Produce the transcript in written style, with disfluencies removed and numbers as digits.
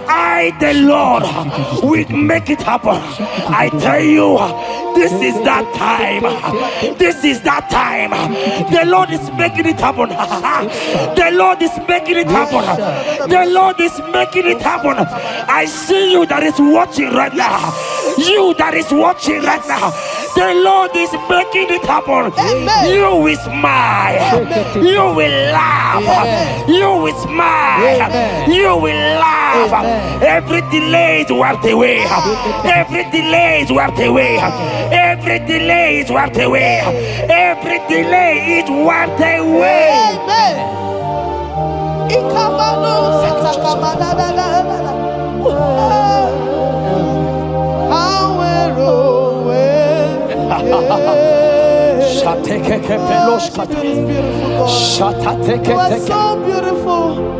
I, the Lord, will make it happen. I tell you, this is that time. This is that time. The Lord is making it happen. The Lord is making it happen. The Lord is making it happen. I see you that is watching right now. You that is watching right now. The Lord is making it happen. Amen. You will smile. Amen. You will laugh. Amen. You will smile. Amen. You will laugh. Amen. Every delay is wiped away. Every delay is wiped away. Every delay is wiped away. Every delay is wiped away. Amen. You are so beautiful.